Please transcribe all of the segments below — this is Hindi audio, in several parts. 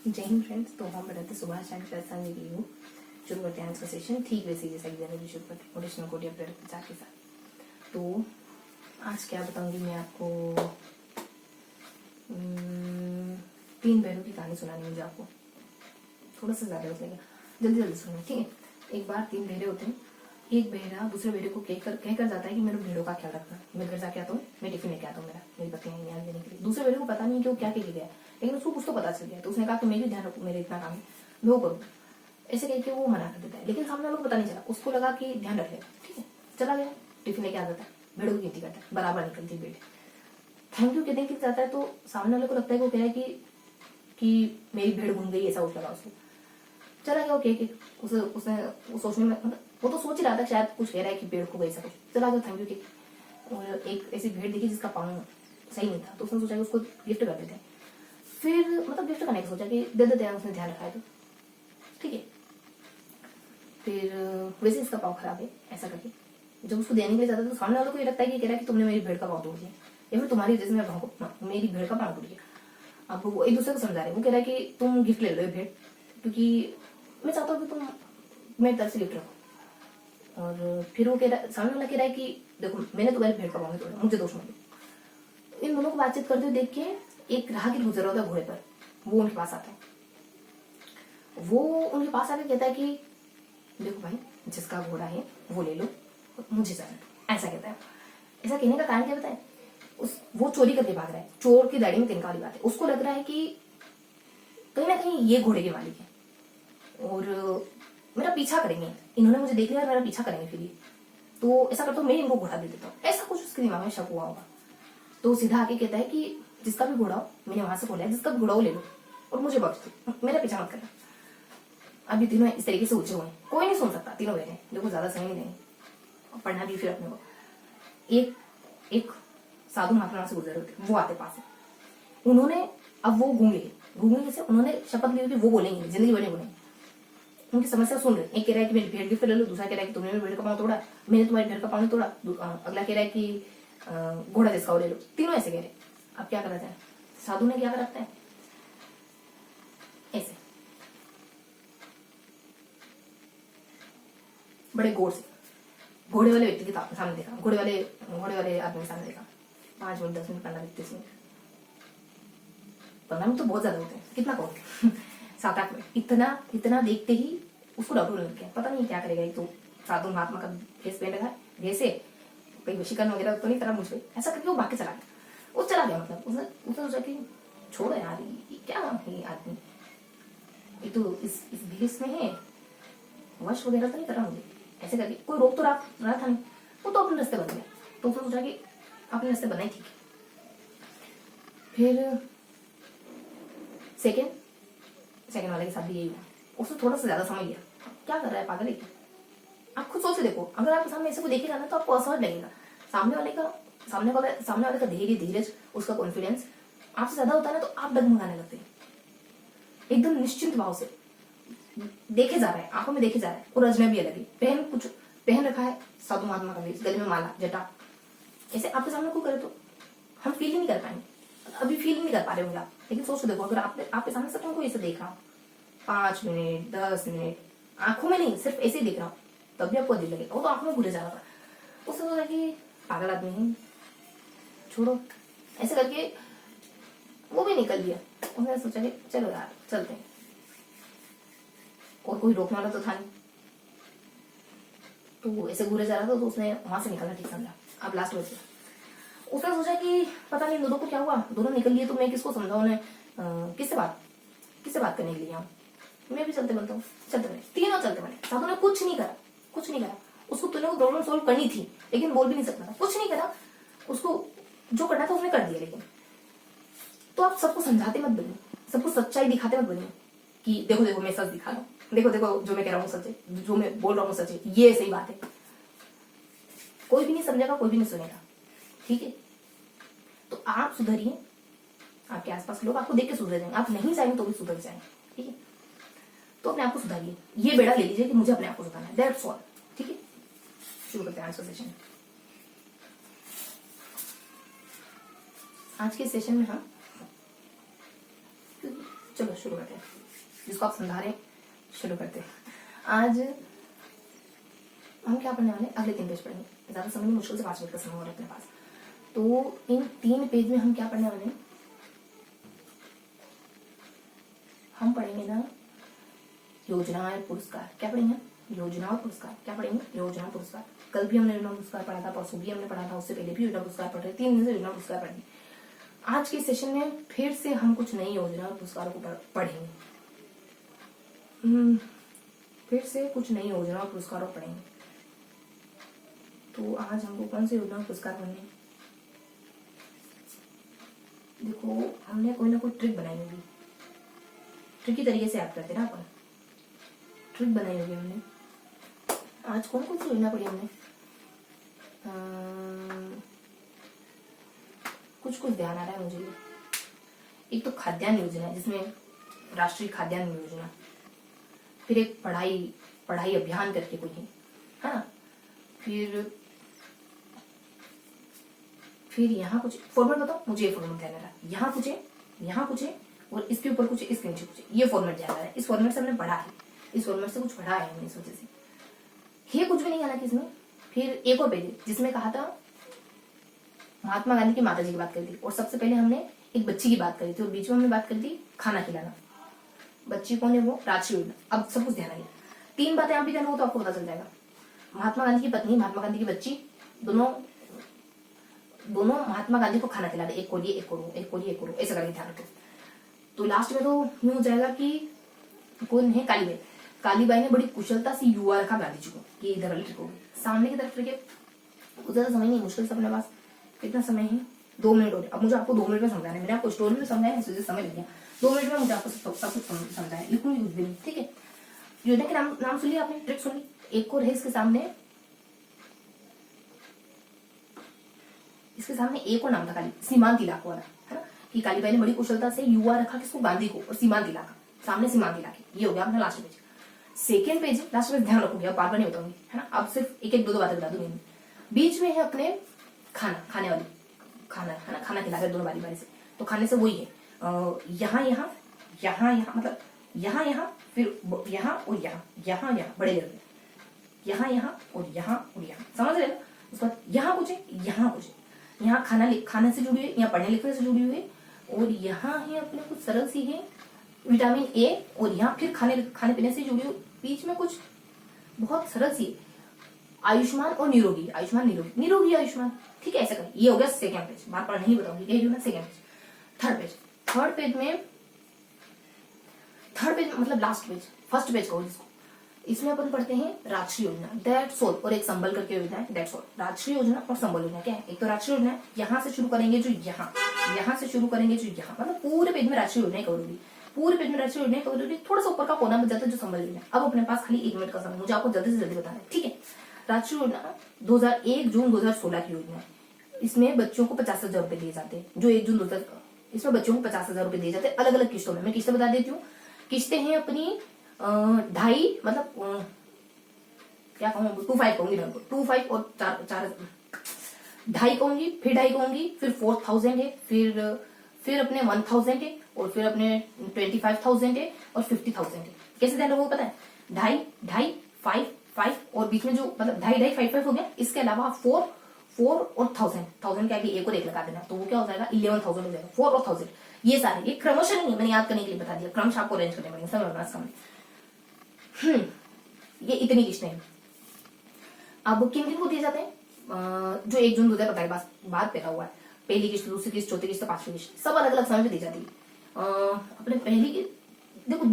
जय हिंद फ्रेंड्स। तो हम पढ़ते सुभाष चंद्र रिव्यू शुरू करते हैं आज का सेशन ठीक वैसे जैसा एग्जाम भी शुरू करते हैं ओरिजिनल कोड अपडेट के साथ के साथ। तो आज क्या बताऊंगी मैं आपको, 3 बहनों की कहानी सुनानी मुझे आपको, थोड़ा सा ज्यादा हो जाएगा, जल्दी जल्दी सुनना, ठीक है। एक बार 3 भेड़े होते हैं। एक भेड़ा दूसरे भेड़े को कहकर जाता है कि मेरे भेड़ों का ख्याल रखना, मैं घर जाके आता हूँ, मैं टिफिन लेके आता हूँ, मेरी पत्नी है यहाँ देने के लिए। दूसरे भेड़े को पता नहीं कि वो क्या कह गया है, लेकिन उसको कुछ तो पता चल गया, तो उसने कहा कि मैं भी ध्यान रखूँ, मेरे इतना काम है, मैं वो करूँ। ऐसे कह के वो मना कर देता है, लेकिन सामने वालों को पता नहीं चला, उसको लगा कि ध्यान रख लेगा, ठीक है। चला गया, टिफिन लेके आ जाता है, भेड़ों की गिनती करता है, बराबर निकलती भेड़। थैंक यू कहते जाता है, तो सामने वाले को लगता है कि वो कह रहा है कि मेरी भेड़ घूम गई, ऐसा उठ लगा उसको। चला गया, ओके, उसने वो सोचने में, वो तो सोच ही रहा था शायद कुछ कह रहा है कि पेड़ को वैसा कुछ। चला गया, थैंक यू ठीक। और एक ऐसी भेड़ देखी जिसका पाँव सही नहीं था, तो उसने सोचा कि उसको गिफ्ट कर देते हैं। फिर मतलब गिफ्ट करने का सोचा कि दे देते हैं, उसने ध्यान रखा है तो ठीक है। फिर वैसे इसका पाँव खराब है ऐसा करके जब उसको देने के लिए जाता है, तो सामने वालों को ये लगता है कि कह रहा है कि तुमने मेरी भेड़ का पाँव तोड़ दिया, या फिर तुम्हारी वजह से मेरी भेड़ का पाँव टूट गया। अब वो एक दूसरे को समझा रहे, वो कह रहा है कि तुम गिफ्ट ले लो भेड़, क्योंकि मैं चाहता हूँ कि तुम मेरी तरफ से गिफ्ट रखो। और फिर वो सामने वाला कह रहा है कि देखो मैंने तुम्हारी भेड़ का पाँव तोड़ा, मुझे दोष मत दो। इन दोनों को बातचीत करते हुए देख के एक राहगीर गुजर होता है घोड़े पर, वो उनके पास आता है। वो उनके पास आकर कहता है कि देखो भाई, जिसका घोड़ा है वो ले लो, मुझे जाने दो, ऐसा कहता है। ऐसा कहने का कारण क्या बताए, वो चोरी करके भाग रहा है, चोर की दाढ़ी में तिनका वाली बात है। उसको लग रहा है कि कहीं ना कहीं ये घोड़े के मालिक है और मेरा पीछा करेंगे, इन्होंने मुझे देख लिया, मेरा पीछा करेंगे फिर ये, तो ऐसा करता हूँ मैं इनको घोड़ा दे देता हूँ, ऐसा कुछ उसके दिमाग में शक हुआ होगा। तो सीधा आके कहता है कि जिसका भी घोड़ा हो, मैंने वहां से बोला है, जिसका भी घोड़ा हो ले लो और मुझे बख्श दो, मेरा पीछा मत करना। अभी तीनों इस तरीके से उलझे हुए हैं, कोई नहीं सुन सकता, तीनों बैठे देखो, ज्यादा समय नहीं देंगे, पढ़ना भी फिर अपने को। एक साधु महात्मा से गुजर होते, वो आते पास है। उन्होंने, अब वो गूंगे जैसे, उन्होंने शपथ ली कि वो बोलेंगे, जिंदगी भर नहीं बोलेंगे। उनकी समस्या सुन रहे, एक कह रहा है कि मेरी भेड़ गिफ्ट ले लो, दूसरा कह रहा है कि तुमने मेरी भेड़ का पाँव तोड़ा, मैंने तुम्हारी भेड़ का पाँव तोड़ा, अगला कह रहा है कि घोड़ा जिसका हो ले लो। तीनों ऐसे कह रहे। अब क्या करता है साधु ने, क्या करता है, ऐसे बड़े गौर से घोड़े वाले व्यक्ति के सामने देखा, घोड़े वाले आदमी के सामने देखा। 5 minute 10 minute 15 minute 30 minute 15 minute तो बहुत ज्यादा होते हैं, कितना कहोगे 7-8 मिनट, इतना देखते ही उसको डाउट होने लग गया, पता नहीं क्या करेगा। एक तो साधु महात्मा का फेस पहन रखा है, जैसे कहीं वशीकरण वगैरह तो नहीं करा मुझ पर, ऐसा करके वो भाग के चला गया। वो चला गया, मतलब उसने सोचा कि छोड़ो यार, ये क्या है आदमी, ये तो इस भेष में है, वश वगैरह तो नहीं करा मुझे, ऐसे करके कोई रोक तो रहा था नहीं, वो तो अपने रास्ते बन गया। तो उसने सोचा कि अपने रास्ते बनाए, ठीक है। फिर सेकेंड वाले के साथ भी यही हुआ, उसने थोड़ा सा ज्यादा समझ लिया, क्या कर रहा है पागल है क्या। आप खुद सोच के देखो, अगर आपके सामने ऐसे को देखेगा ना, तो आपको असहज लगेगा। सामने वाले का धीरज, उसका कॉन्फिडेंस आपसे ज्यादा होता है ना, तो आप डगमगाने लगते हैं। एकदम निश्चिंत भाव से देखे जा रहा है, आंखों में देखे जा रहा है, और अजनबी अलग है, पहन रखा है साधु महात्मा का वेश, गले में माला, जटा, ऐसे आपके सामने कोई करे तो हम फील ही नहीं कर पाएंगे। अभी फील नहीं कर पा रहे होंगे आप, लेकिन सोच देखो, अगर आपके सामने से तुमको ऐसे देख रहा हूँ 5 मिनट 10 मिनट, आंखों में नहीं, सिर्फ ऐसे ही देख रहा हूँ, तब भी आपको अजीब लगेगा। वो तो आंखों में घुरे जा रहा था, उसने सोचा कि पागल आदमी है, छोड़ो, ऐसे करके वो भी निकल लिया। उसने सोचा कि चलो यार चलते हैं, और कोई रोकने वाला तो था नहीं, तो ऐसे घूरे जा रहा था, तो उसने वहां से निकलना ठीक समझा। अब लास्ट बचा, उसने सोचा कि पता नहीं दोनों को क्या हुआ, दोनों निकल लिए, तो मैं किसको समझाऊं, किससे बात करने के लिए आऊं, मैं भी चलते बनता हूँ, चलते बने, तीनों चलते बने। साधु ने कुछ नहीं करा, उसको तीनों को प्रॉब्लम सोल्व करनी थी, लेकिन बोल भी नहीं सकता था, कुछ नहीं करा, उसको जो करना था उसने कर दिया। लेकिन तो आप सबको समझाते मत बनिए, सबको सच्चाई दिखाते मत बनिए कि देखो देखो मैं सच दिखा रहा हूँ, देखो जो मैं कह रहा हूँ सच है, जो मैं बोल रहा हूँ सच है, ये सही बात है। कोई भी नहीं समझेगा, कोई भी नहीं सुनेगा, ठीक है। तो आप सुधरिए, आपके आसपास लोग आपको देख के सुधर जाएंगे, आप नहीं चाहेंगे तो भी सुधर जाएंगे, ठीक है। तो अपने आप को सुधारिए, ये बेड़ा ले लीजिए कि मुझे अपने आप को सुधारना है, दैट्स ऑल, ठीक है। शुरू करते हैं आज का सेशन। आज के सेशन में हम चलो शुरू करते हैं, जिसको आप समझा रहे हैं शुरू करते हैं। आज हम क्या पढ़ने वाले हैं, अगले 3 पेज पढ़ेंगे, ज्यादा समय नहीं, मुश्किल से 5 मिनट का समय हो रहा है अपने पास। तो इन 3 पेज में हम क्या पढ़ने वाले हैं, हम पढ़ेंगे ना योजना और पुरस्कार। क्या पढ़ेंगे, योजना और पुरस्कार। क्या पढ़ेंगे, योजना और पुरस्कार। कल भी हमने योजना पुरस्कार पढ़ा था, परसों भी हमने पढ़ा था, उससे पहले भी योजना पुरस्कार पढ़ रहे, 3 दिन से योजना पुरस्कार पढ़ रहे। आज के सेशन में फिर से हम कुछ नई योजना और पुरस्कारों को पढ़ेंगे। फिर से कुछ नई योजना और पुरस्कारों पढ़ेंगे। तो आज हमको कौन से योजना और पुरस्कार पढ़ने हैं? देखो, हमने कोई ना कोई ट्रिक बनाई होगी, ट्रिकी तरीके से याद करते ना अपन, ट्रिक बनाई होगी हमने। आज कौन कौन सी योजना पढ़ी हमने? कुछ कुछ ध्यान आ रहा है मुझे। एक तो खाद्यान्न योजना है, जिसमें राष्ट्रीय खाद्यान्न योजना, फिर एक पढ़ाई अभियान करके कोई है ना, फिर यहाँ कुछ फॉर्मेट बताओ मुझे, ये फॉर्मेट ध्यान आ रहा है। यहाँ कुछ है और इसके ऊपर कुछ है, इसके नीचे कुछ है, ये फॉर्मेट ध्यान आ रहा है। इस फॉर्मेट से हमने पढ़ा है, इस फॉर्मेट से कुछ पढ़ा है हमने, इस वजह से ये कुछ भी नहीं आना कि इसमें। फिर एक और पेज जिसमें कहा था महात्मा गांधी की माता जी की बात करी थी, और सबसे पहले हमने एक बच्ची की बात करी थी, और बीच में हमने बात करी थी खाना खिलाना। बच्ची कौन है, वो राष्ट्रीय योजना। अब सब कुछ ध्यान आएगा, 3 बातें आप भी ध्यान हो तो आपको पता चल जाएगा। महात्मा गांधी की पत्नी, महात्मा गांधी की बच्ची, दोनों महात्मा गांधी को खाना खिला रहे, एक को लिए एक को ऐसा करके ध्यान रखो। तो लास्ट में तो यूं हो जाएगा कि कौन है, कालीबाई। कालीबाई ने बड़ी कुशलता से युवा रखा गांधी जी को, कि इधर वाली ट्रिक होगी, सामने की तरफ रखे। ज्यादा समय नहीं, मुश्किल से अपने पास कितना समय है, 2 मिनट हो रहे। अब मुझे आपको 2 मिनट में समझाना है, मैंने आपको स्टोरी में समझाया, इस वजह से समय लग गया। 2 मिनट में मुझे आपको सब कुछ समझाया, लिखूंगी कुछ दिन, ठीक है। योजना के नाम सुन लिया आपने, ट्रिक सुन ली। एक और है इसके सामने एक और नाम था, सीमांत इलाका वाला, है ना, कि कालीबाई ने बड़ी कुशलता से युवा रखा किसको, गांधी को, और सीमांत इलाका, सामने सीमांत इलाके। ये हो गया अपना last page. Second page, last page ध्यान रखोगे, अब बार बार नहीं बताऊंगी, है ना, अब सिर्फ एक 2 बातें बता दूंगी। बीच में है अपने खाने वाली, खाना है ना, खाना खिला रहे दोनों बारी से। तो खाने से वही है, यहाँ मतलब यहाँ, फिर यहाँ और यहाँ बड़े लेवल पे, यहाँ और यहाँ, समझ रहे हो। उसके बाद यहाँ कुछ है, यहाँ खाने से जुड़ी हुई, यहाँ पढ़ने लिखने से जुड़ी हुई है, और यहाँ है अपने कुछ सरल सी है विटामिन ए, और यहाँ फिर खाने पीने से जुड़ी हुई, बीच में कुछ बहुत सरल सी आयुष्मान और निरोगी आयुष्मान, ठीक है, ऐसा करें। ये हो गया सेकंड पेज, बार बार नहीं बताऊंगी, कह रही हूँ ना, सेकंड पेज। थर्ड पेज मतलब लास्ट पेज, फर्स्ट पेज कहो जिसको, इसमें अपन पढ़ते हैं राष्ट्रीय योजना, दैट्स ऑल, और एक संबल करके योजना है, दैट्स ऑल। राष्ट्रीय योजना और संबल योजना क्या है, एक तो राष्ट्रीय योजना है, यहाँ से शुरू करेंगे जो यहाँ से शुरू करेंगे जो यहाँ, मतलब पूरे पेज में राष्ट्रीय योजना कवर होगी, पूरे पेज में राष्ट्रीय योजना कवर होगी। थोड़ा सा ऊपर का कोना बच जाता है जो संबल योजना। अब अपने पास खाली 1 मिनट का समय, मुझे आपको जल्दी से जल्दी बताना है, ठीक है। राष्ट्रीय योजना 1 जून 2016 की योजना है। इसमें बच्चों को 50,000 रुपए दिए जाते हैं, जो 1 जून 2000, इसमें बच्चों को 50,000 रुपए दिए जाते हैं अलग अलग किस्तों में। मैं किस्तें बता देती हूँ। किस्तें हैं अपनी 2.5, मतलब क्या कहूँ, 2.5 कहूंगी, 2.5 और 4 2.5 कहूंगी, फिर 2.5 कहूंगी, फिर 4,000 है, फिर अपने 1,000 है, और फिर अपने 25,000 है, और 50,000 है। कैसे ध्यान रखोगे पता है, 2.5 5 और बीच में जो मतलब 2.5 5 हो गया। इसके अलावा 4 और 1000 के आगे एक और 1 लगा देना, तो वो क्या हो जाएगा, 11,000 हो जाएगा। 4 और 1000, ये सारे, ये क्रमशः नहीं है, मैंने याद करने के लिए बता दिया, क्रमशः आपको अरेंज करने पड़ेंगे, समझ। ये इतनी किस्तें हैं। अब किन को दिए जाते हैं, जो 1 जून 2025 बाद पैदा हुआ है, पहली किस्त, दूसरी किस्त, चौथी किस्त, 5वीं किस्त, सब अलग अलग समय पे दी जाती है। अपने पहली देखो,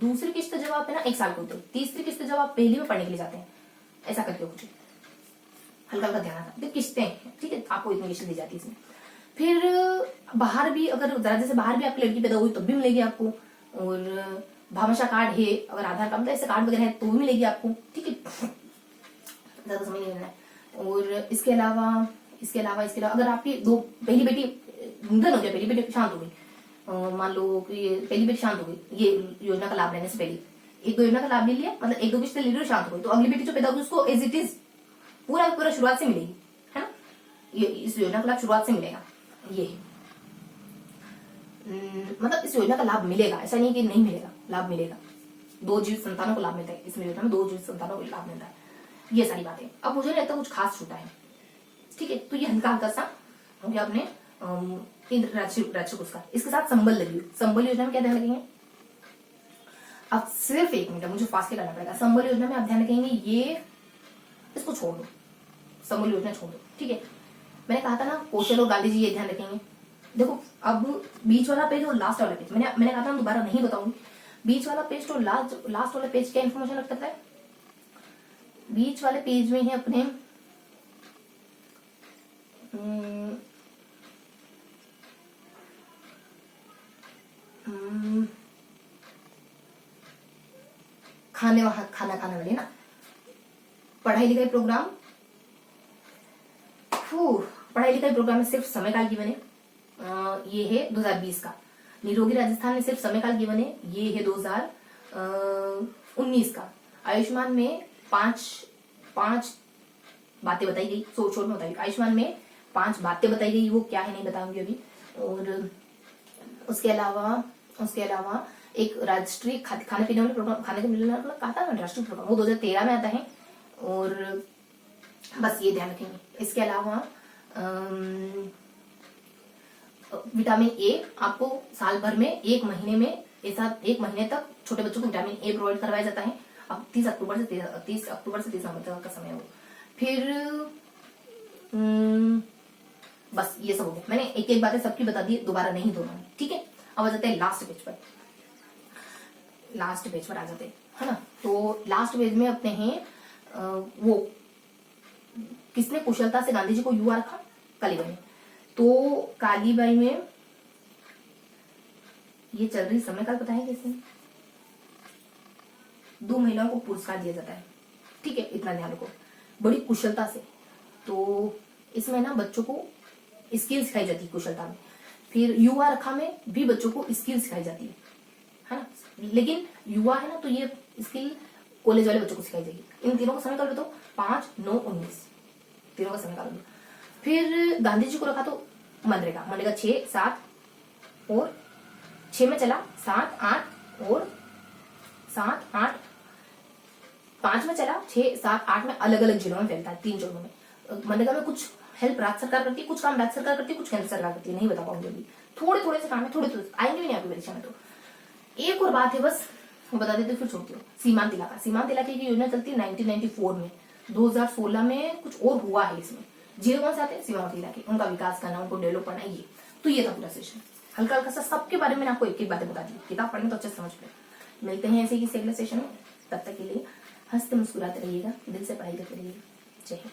दूसरी किस्त जब आप है ना 1 साल को होते हो, तीसरी किस्त जब आप पहली में पढ़ने के लिए जाते हैं, ऐसा करके कुछ हल्का ध्यान आता है। किस्तें, ठीक है, आपको इतनी किस्त दी जाती है इसमें। फिर बाहर भी, अगर जरा जैसे बाहर भी आपकी लड़की पैदा हुई तो भी मिलेगी आपको, और भामाशाह कार्ड है, अगर आधार कार्ड, मतलब ऐसे कार्ड वगैरह है तो भी मिलेगी आपको, ठीक है, ज्यादा समझ नहीं लेना है। और इसके अलावा अगर आपकी पहली बेटी निधन हो गया, पहली बेटी शांत हो गई, मान लो कि पहली बेटी शांत हो गई, ये योजना का लाभ लेने से पहले 1-2 योजना का लाभ ले लिया, मतलब 1-2 किस्तें ले ली और शांत हो गई, तो अगली बेटी जो पैदा होगी उसको एज इट इज पूरा शुरुआत से मिलेगी, है ना। ये इस योजना का लाभ शुरुआत से मिलेगा। ये मतलब इस योजना का लाभ मिलेगा, ऐसा नहीं कि नहीं मिलेगा, लाभ मिलेगा। 2 जीवित संतानों को लाभ मिलता है, इसमें योजना में 2 जीवित संतानों को लाभ मिलता है। ये सारी बातें अब मुझे नहीं लगता कुछ खास छूटा है, ठीक है। तो ये हल्का हल्का सा हो गया अपने केंद्र राज्य पुरस्कार। इसके साथ संबल लगी, संबल योजना में क्या ध्यान रखेंगे, अब सिर्फ 1 मिनट मुझे फास्ट करना पड़ेगा। संबल योजना में आप ध्यान रखेंगे, ये इसको छोड़ दो, संबल योजना छोड़ दो, ठीक है। मैंने कहा था ना कौशल और गांधी जी ये ध्यान रखेंगे। देखो अब बीच वाला पेज और लास्ट वाला पेज, मैंने कहा था दोबारा नहीं बताऊंगी। बीच वाला पेज तो लास्ट वाला पेज क्या इन्फॉर्मेशन रखता है, बीच वाले पेज में है अपने खाना खाने वाले ना, पढ़ाई लिखाई प्रोग्राम, पढ़ाई लिखाई प्रोग्राम में सिर्फ समय काल गिवन है, ये है 2020 का। निरोगी राजस्थान में सिर्फ समय काल गिवन है, ये है 2019 का। आयुष्मान में पांच बातें बताई गई, शोर में बताई। आयुष्मान में 5 बातें बताई गई, वो क्या है नहीं बताऊंगी अभी। और उसके अलावा एक राष्ट्रीय खाने पीने वाले प्रोग्राम, खाने के मिलने वाला कहा था ना राष्ट्रीय प्रोग्राम, वो 2013 में आता है। और बस ये ध्यान रखेंगे। इसके अलावा विटामिन ए आपको साल भर में 1 महीने तक छोटे बच्चों को विटामिन ए प्रोवाइड करवाया जाता है। अब 30 अक्टूबर से 30 नवंबर का समय हो। फिर बस ये सब हो गया, मैंने एक एक बातें सबकी बता दी, दोबारा नहीं दोहराऊंगी, ठीक है। अब आ जाते हैं लास्ट पेज पर आ जाते हैं, है ना। तो लास्ट पेज में अपने हैं वो किसने कुशलता से गांधी जी को युवा रखा, कालीबाई ने। तो कालीबाई में ये चल रही समय काल पता है कैसे, 2 महिलाओं को पुरस्कार दिया जाता है, ठीक है, इतना ध्यान रखो, बड़ी कुशलता से। तो इसमें ना बच्चों को स्किल सिखाई जाती है कुशलता में। फिर युवा रखा में भी बच्चों को स्किल सिखाई जाती है ना। लेकिन युवा है ना, तो ये स्किल कॉलेज वाले बच्चों को सिखाई जाएगी। इन तीनों का समय काल बताओ, 5, 9, 19 तीनों का समय काल। फिर गांधी जी को रखा तो मनरेगा 6, 7 और 6 में चला, 7, 8 और 7, 8 5 में चला, 6, 7, 8 में अलग अलग जिलों में फैलता है, 3 जिलों में। मनरेगा में कुछ हेल्प राज्य सरकार करती है, कुछ काम राज्य सरकार करती है, कुछ केंद्र सरकार करती है, नहीं बता पाऊंगी अभी। थोड़े थोड़े से काम है, थोड़े आएंगे भी नहीं आपकी परीक्षा में। तो एक और बात है बस, वो बता देते फिर छोड़ती हूँ। सीमांत इलाका की योजना चलती है 1994 में। 2016 में कुछ और हुआ है इसमें। जिले कौन से आते हैं, सीमांत इलाके, उनका विकास करना, उनको डेवलप करना, ये तो ये था पूरा सेशन। हल्का हल्का सा सबके बारे में आपको एक एक बातें बता दी। किताब पढ़ने तो अच्छे समझ पाए। मिलते हैं ऐसे ही अगले सेशन में, तब तक के लिए हंसते मुस्कुराते रहिएगा, दिल से पढ़ाई करते रहिएगा। जय हिंद।